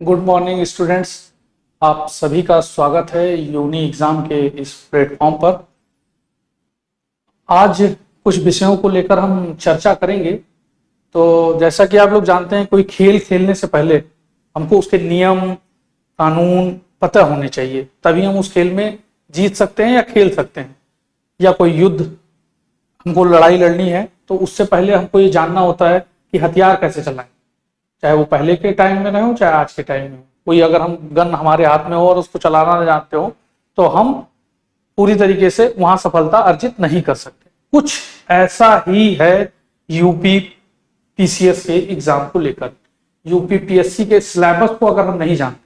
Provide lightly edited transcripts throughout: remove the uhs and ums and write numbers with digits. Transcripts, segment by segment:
Good morning students. आप सभी का स्वागत है यूनी एग्जाम के इस प्लेटफॉर्म पर। आज कुछ विषयों को लेकर हम चर्चा करेंगे। तो जैसा कि आप लोग जानते हैं, कोई खेल खेलने से पहले हमको उसके नियम कानून पता होने चाहिए, तभी हम उस खेल में जीत सकते हैं या खेल सकते हैं। या कोई युद्ध, हमको लड़ाई लड़नी है तो उससे पहले हमको ये जानना होता है कि हथियार कैसे चलाएं, चाहे वो पहले के टाइम में रहे हो चाहे आज के टाइम में हो। कोई अगर हम गन हमारे हाथ में हो और उसको चलाना न जानते हो तो हम पूरी तरीके से वहां सफलता अर्जित नहीं कर सकते। कुछ ऐसा ही है यूपी पीसीएस के एग्जाम को लेकर। यूपी पीएससी के सिलेबस को अगर हम नहीं जानते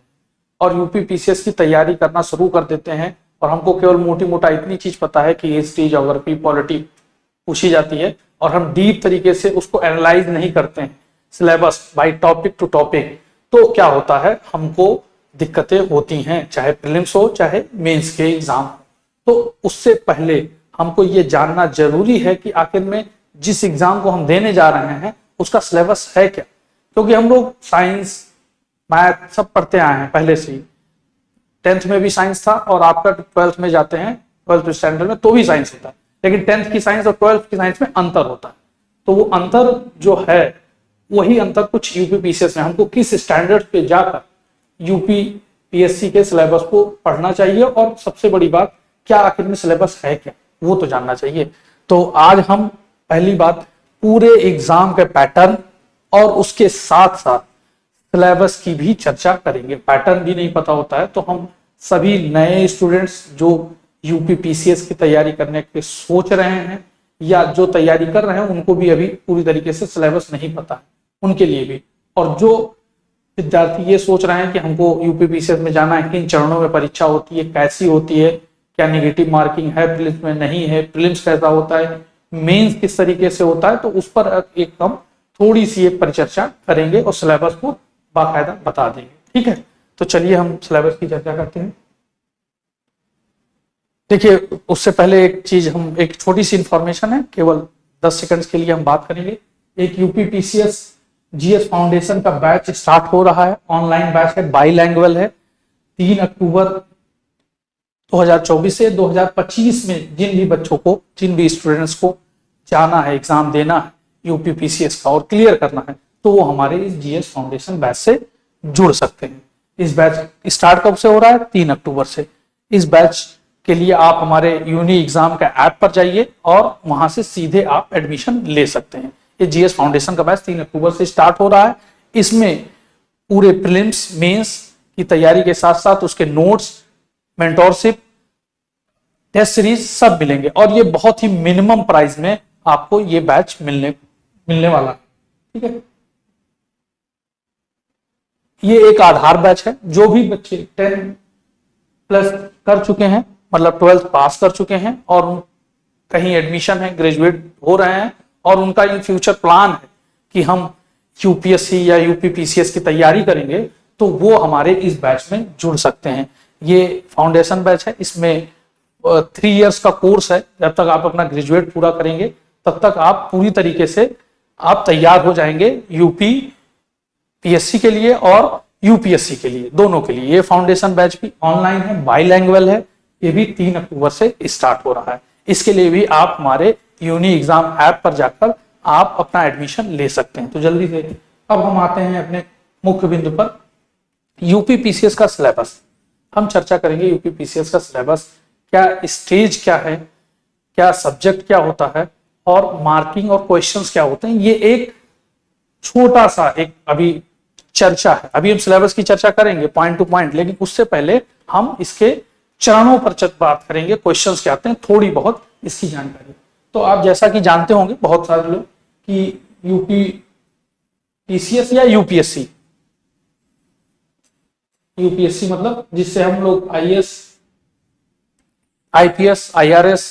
और यूपी पीसीएस की तैयारी करना शुरू कर देते हैं और हमको केवल मोटी मोटा इतनी चीज पता है कि हिस्ट्री, ज्योग्राफी, पॉलिटी पूछी जाती है और हम डीप तरीके से उसको एनालाइज नहीं करते हैं syllabus by topic to topic, तो क्या होता है, हमको दिक्कतें होती हैं, चाहे प्रीलिम्स हो चाहे मेंस के एग्जाम हो। तो उससे पहले हमको ये जानना जरूरी है कि आखिर में जिस एग्जाम को हम देने जा रहे हैं उसका सिलेबस है क्या। क्योंकि हम लोग साइंस मैथ सब पढ़ते आए हैं पहले से ही। 10th में भी साइंस था और आपका 12th में जाते हैं 12th स्टैंडर्ड में तो भी साइंस होता है, लेकिन 10th की साइंस और 12th की साइंस में अंतर होता है। तो वो अंतर जो है वही अंतर कुछ यूपी पीसीएस में हमको किस स्टैंडर्ड पे जाकर यूपी पीएससी के सिलेबस को पढ़ना चाहिए और सबसे बड़ी बात क्या आखिर में सिलेबस है क्या, वो तो जानना चाहिए। तो आज हम पहली बात पूरे एग्जाम के पैटर्न और उसके साथ साथ सिलेबस की भी चर्चा करेंगे। पैटर्न भी नहीं पता होता है तो हम सभी नए स्टूडेंट्स जो यूपी पीसीएस की तैयारी करने के सोच रहे हैं या जो तैयारी कर रहे हैं उनको भी अभी पूरी तरीके से सिलेबस नहीं पता है, उनके लिए भी। और जो विद्यार्थी ये सोच रहे हैं कि हमको यूपी पीसीएस में जाना है, किन चरणों में परीक्षा होती है, कैसी होती है, क्या नेगेटिव मार्किंग है प्रीलिम्स में, नहीं है, प्रीलिम्स कैसा होता है, मेंस किस तरीके से होता है, तो उस पर एक हम थोड़ी सी एक परिचर्चा करेंगे और सिलेबस को बाकायदा बता देंगे। ठीक है, तो चलिए हम सिलेबस की चर्चा करते हैं। देखिए, उससे पहले एक चीज, हम एक छोटी सी इंफॉर्मेशन है, केवल 10 सेकंड्स के लिए हम बात करेंगे। एक यूपी पीसीएस जीएस फाउंडेशन का बैच स्टार्ट हो रहा है, ऑनलाइन बैच है, बाईलैंग्वेज है। 3 अक्टूबर 2024 से 2025 में जिन भी बच्चों को, जिन भी स्टूडेंट्स को जाना है, एग्जाम देना है यूपी पीसीएस का और क्लियर करना है, तो वो हमारे इस जीएस फाउंडेशन बैच से जुड़ सकते हैं। इस बैच स्टार्ट कब से हो रहा है? 3 अक्टूबर से। इस बैच के लिए आप हमारे यूनी एग्जाम का ऐप पर जाइए और वहां से सीधे आप एडमिशन ले सकते हैं। ये जीएस फाउंडेशन का बैच 3 अक्टूबर से स्टार्ट हो रहा है। इसमें पूरे प्रीलिम्स मेंस की तैयारी के साथ साथ उसके नोट्स, मेंटोरशिप, टेस्ट सीरीज सब मिलेंगे और ये बहुत ही मिनिमम प्राइस में आपको ये बैच मिलने वाला है। ठीक है, ये एक आधार बैच है। जो भी बच्चे 10 प्लस कर चुके हैं, मतलब 12th पास कर चुके हैं और कहीं एडमिशन है, ग्रेजुएट हो रहे हैं और उनका इन फ्यूचर प्लान है कि हम यूपीएससी या यूपी पीसीएस की तैयारी करेंगे, तो वो हमारे इस बैच में जुड़ सकते हैं। ये फाउंडेशन बैच है, इसमें 3 इयर्स का कोर्स है। जब तक आप अपना ग्रेजुएट पूरा करेंगे तब तक आप पूरी तरीके से आप तैयार हो जाएंगे यूपी पीएससी के लिए और यूपीएससी के लिए, दोनों के लिए। ये फाउंडेशन बैच भी ऑनलाइन है, बाईलैंग्वेज है, ये भी 3 अक्टूबर से स्टार्ट हो रहा है। इसके लिए भी आप हमारे यूनी एग्जाम ऐप पर जाकर आप अपना एडमिशन ले सकते हैं। तो जल्दी से अब हम आते हैं अपने मुख्य बिंदु पर, यूपी पीसीएस का सिलेबस। हम चर्चा करेंगे यूपी पीसीएस का सिलेबस, क्या स्टेज क्या है, क्या सब्जेक्ट क्या होता है और मार्किंग और क्वेश्चंस क्या होते हैं। ये एक छोटा सा एक अभी चर्चा है, अभी हम सिलेबस की चर्चा करेंगे पॉइंट टू पॉइंट, लेकिन उससे पहले हम इसके चरणों पर बात करेंगे, क्वेश्चंस क्या आते हैं, थोड़ी बहुत इसकी जानकारी। तो आप जैसा कि जानते होंगे बहुत सारे लोग कि यूपी पीसीएस या यूपीएससी, यूपीएससी मतलब जिससे हम लोग आईएएस, आईपीएस, आईआरएस,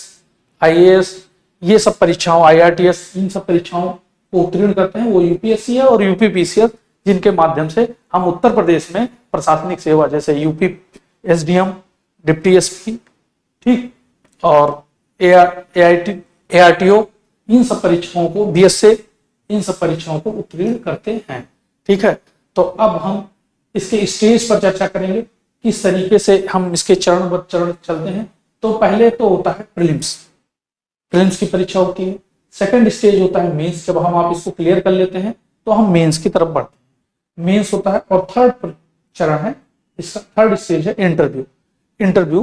आईएएस, ये सब परीक्षाओं, आईआरटीएस, इन सब परीक्षाओं को उत्तीर्ण करते हैं, वो यूपीएससी है। और यूपी पीसीएस जिनके माध्यम से हम उत्तर प्रदेश में प्रशासनिक सेवा जैसे यूपी एसडीएम, डिप्टी एसपी, ठीक, और एआरटीओ, इन सब परीक्षाओं को, बीएसए, इन सब परीक्षाओं को उत्तीर्ण करते हैं। ठीक है, तो अब हम इसके स्टेज पर चर्चा करेंगे, किस तरीके से हम इसके चरणबद्ध चरण चलते हैं। तो पहले तो होता है प्रीलिम्स, प्रीलिम्स की परीक्षा होती है। सेकंड स्टेज होता है मेंस, जब हम आप इसको क्लियर कर लेते हैं तो हम मेंस की तरफ बढ़ते हैं, मेंस होता है। और थर्ड चरण है, इसका थर्ड स्टेज है इंटरव्यू। इंटरव्यू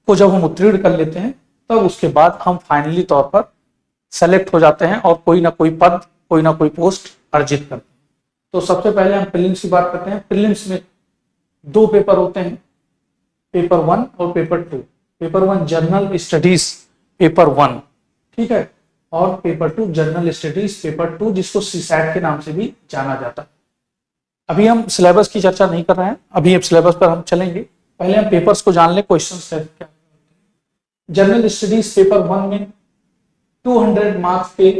को जब हम उत्तीर्ण कर लेते हैं तब उसके बाद हम फाइनली तौर पर सेलेक्ट हो जाते हैं और कोई ना कोई पद, कोई ना कोई पोस्ट अर्जित करते हैं। तो सबसे पहले हम प्रीलिम्स की बात करते हैं। प्रीलिम्स में दो पेपर होते हैं, पेपर 1 और paper 2। Paper 1 general studies paper 1, ठीक है, और पेपर 2 जनरल स्टडीज पेपर 2, जिसको सीसैट के नाम से भी जाना जाता है। अभी हम सिलेबस की चर्चा नहीं कर रहे हैं, अभी अब सिलेबस पर हम चलेंगे। पहले हम पेपर्स को जान लें, क्वेश्चन क्या। जनरल स्टडीज पेपर 1 में 200 मार्क्स के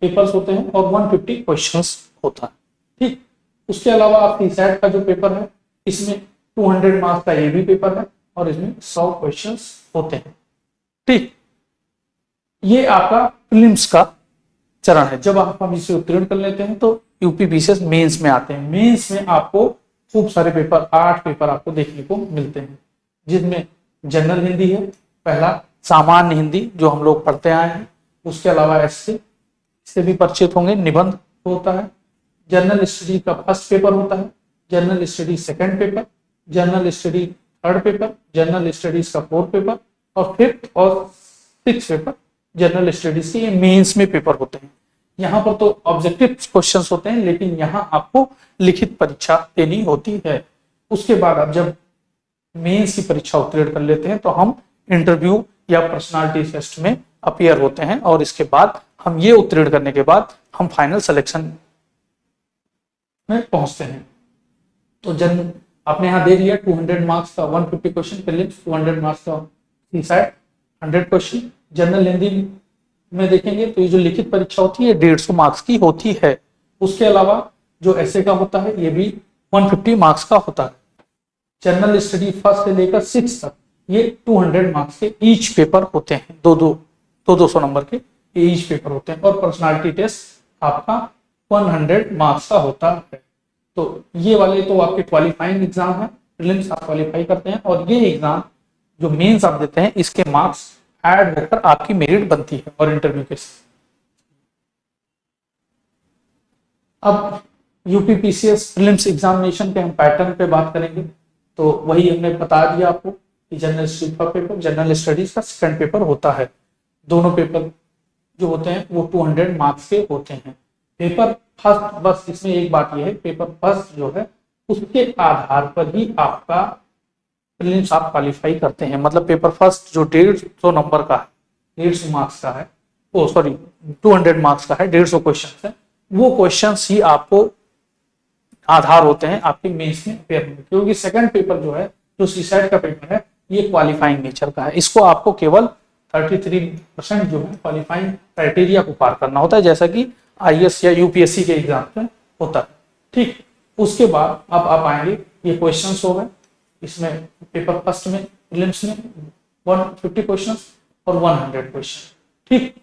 पेपर्स होते हैं और 150 क्वेश्चंस होता है, ठीक। उसके अलावा आप सीसैट का जो पेपर है इसमें 200 मार्क्स का ये भी पेपर है और इसमें 100 क्वेश्चंस होते हैं, ठीक। ये आपका प्रीलिम्स का चरण है। जब हम इसे उत्तीर्ण कर लेते हैं तो यूपीपीसीएस मेंस में आते हैं। मेंस में आपको खूब सारे पेपर, 8 पेपर आपको देखने को मिलते हैं, जिसमें जनरल हिंदी है पहला, सामान्य हिंदी जो हम लोग पढ़ते आए हैं, उसके अलावा एससे से भी परिचित होंगे, निबंध होता है, जनरल स्टडी का फर्स्ट पेपर होता है, general study second paper, general study third paper, general studies का फोर्थ पेपर और फिफ्थ और सिक्स पेपर जनरल स्टडीज के ये मेंस में पेपर होते हैं। यहाँ पर तो ऑब्जेक्टिव क्वेश्चंस होते हैं, लेकिन यहाँ आपको लिखित परीक्षा देनी होती है। उसके बाद आप जब मेंस की परीक्षा उत्तीर्ण कर लेते हैं तो हम इंटरव्यू या पर्सनालिटी टेस्ट में अपीयर होते हैं और इसके बाद हम ये उत्तीर्ण करने के बाद हम फाइनल सिलेक्शन में पहुंचते हैं। तो आपने यहाँ देख लिया 200 मार्क्स का 150 क्वेश्चन प्रीलिम्स, 200 मार्क्स का सीसैट 100 क्वेश्चन। जनरल हिंदी में देखेंगे तो ये जो लिखित परीक्षा होती है 150 मार्क्स की होती है। उसके अलावा जो ऐसे का होता है ये भी 150 मार्क्स का होता है। जनरल स्टडी फर्स्ट से लेकर 6 तक ये 200 मार्क्स के ईच पेपर होते हैं, 200 नंबर के ईच पेपर होते हैं। और पर्सनालिटी टेस्ट आपका 100 मार्क्स का होता है। तो ये वाले तो आपके क्वालिफाइंग एग्जाम है, प्रीलिम्स आप क्वालिफाई करते हैं और ये एग्जाम जो मेंस आप देते हैं इसके मार्क्स ऐड होकर आपकी मेरिट बनती है और इंटरव्यू के साथ। अब यूपीपीसीएस प्रीलिम्स एग्जामिनेशन के हम पैटर्न पे बात करेंगे। तो वही हमने बता दिया आपको कि जनरल स्टडीज का पेपर, जनरल स्टडीज का सेकंड पेपर होता है। दोनों पेपर जो होते हैं वो 200 मार्क्स के होते हैं। पेपर फर्स्ट, बस इसमें एक बात यह है, पेपर फर्स्ट जो है उसके आधार पर ही आपका प्रीलिम्स आप क्वालिफाई करते हैं। मतलब पेपर फर्स्ट जो 150 नंबर का है, 150 मार्क्स का है, ओ सॉरी 200 मार्क्स का है, 150 क्वेश्चन है, वो क्वेश्चन ही आपको आधार होते हैं आपके मेंस में अपेयर होने। क्योंकि सेकंड पेपर जो है, जो सीसैट का पेपर है, ये क्वालिफाइंग नेचर का है। इसको आपको केवल 33% जो है क्वालिफाइंग क्राइटेरिया को पार करना होता है, जैसा कि आईएएस या यूपीएससी के एग्जाम में होता है, ठीक। उसके बाद अब आप आएंगे, ये क्वेश्चंस हो गए। इसमें पेपर फर्स्ट में प्रीलिम्स में 150 क्वेश्चंस और 100 क्वेश्चन, ठीक।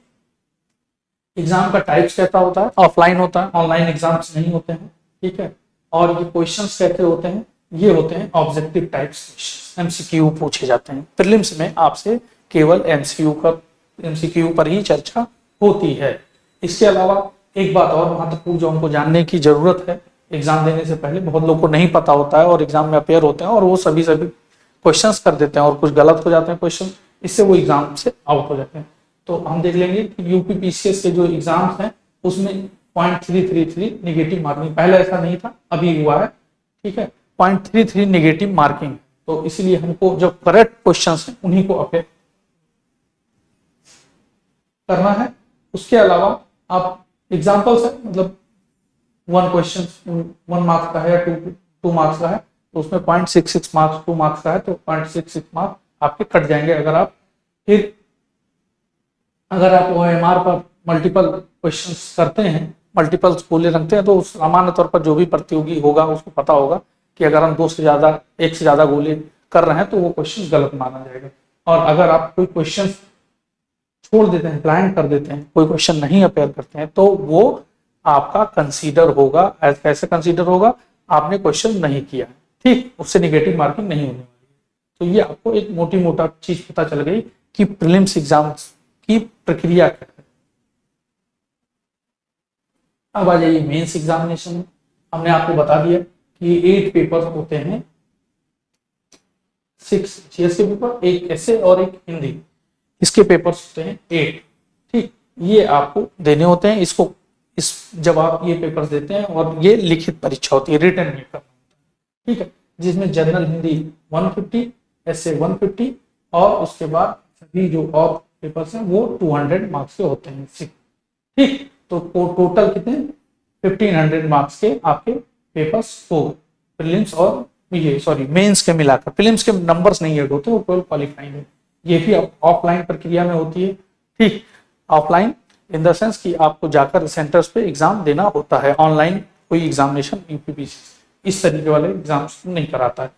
एग्जाम का टाइप्स कैसा होता है, ऑफलाइन होता है, ऑनलाइन एग्जाम्स नहीं होते हैं, ठीक है। और ये क्वेश्चंस कैसे होते हैं, ये होते हैं ऑब्जेक्टिव टाइप्स क्वेश्चंस, एमसीक्यू पूछे जाते हैं। प्रीलिम्स में आपसे केवल एमसीक्यू पर ही चर्चा होती है। इसके अलावा एक बात और महत्वपूर्ण जो हमको जानने की जरूरत है, एग्जाम देने से पहले बहुत लोग को नहीं पता होता है और एग्जाम में अपेयर होते हैं और वो सभी क्वेश्चंस कर देते हैं और कुछ गलत हो जाते हैं क्वेश्चन, इससे वो एग्जाम से आउट हो जाते हैं। तो हम देख लेंगे कि यूपीपीसीएस के जो एग्जाम्स हैं उसमें 0.333 नेगेटिव मार्किंग, पहले ऐसा नहीं था, अभी हुआ है, ठीक है। 0.33 नेगेटिव मार्किंग, तो इसलिए हमको जो करेक्ट क्वेश्चंस हैं उन्हीं को अपेयर करना है। उसके अलावा आप एग्जाम्पल्स है, मतलब 1 क्वेश्चन 1 मार्क्स का है या 2 मार्क्स का है, तो उसमें 0.66 मार्क्स 2 मार्क्स का है, तो 0.66 मार्क्स आपके कट जाएंगे। अगर आप OMR पर मल्टीपल क्वेश्चंस करते हैं, मल्टीपल गोले रखते हैं, तो सामान्य तौर पर जो भी प्रतियोगी होगा उसको पता होगा कि अगर हम एक से ज्यादा गोले कर रहे हैं तो वो क्वेश्चन गलत माना जाएगा। और अगर आप कोई क्वेश्चन छोड़ देते हैं, ब्लैंक कर देते हैं, कोई क्वेश्चन नहीं अपेयर करते हैं, तो वो आपका कंसीडर होगा। कैसे कंसीडर होगा, आपने क्वेश्चन नहीं किया, ठीक, उससे निगेटिव मार्किंग नहीं होने वाली है। तो ये आपको एक मोटी मोटा चीज पता चल गई कि प्रीलिम्स एग्जाम की प्रक्रिया क्या है। अब आ जाइए मेंस एग्जामिनेशन। हमने आपको बता दिया कि 8 पेपर्स होते हैं, 6 जीएस के पेपर, एक ऐसे और एक हिंदी, इसके पेपर्स होते हैं 8, ठीक। ये आपको देने होते हैं, इसको इस जब आप ये पेपर्स देते हैं, और ये लिखित परीक्षा होती है, रिटन पेपर, ठीक है, जिसमें जनरल हिंदी 150, ऐसे 150, और उसके बाद सभी जो और पेपर्स हैं वो 200 मार्क्स के होते हैं, ठीक। तो टोटल कितने 1500 मार्क्स के आपके पेपर्स हो, प्रीलिम्स और ये सॉरी मेंस के मिलाकर। प्रीलिम्स के नंबर्स नहीं ऐड होते, वो केवल क्वालिफाइंग है। ये भी ऑफलाइन प्रक्रिया में होती है, ठीक। ऑफलाइन इन द सेंस कि आपको जाकर सेंटर्स पे एग्जाम देना होता है, ऑनलाइन कोई एग्जामिनेशन यूपीपीसी इस तरीके वाले एग्जाम्स नहीं कराता है।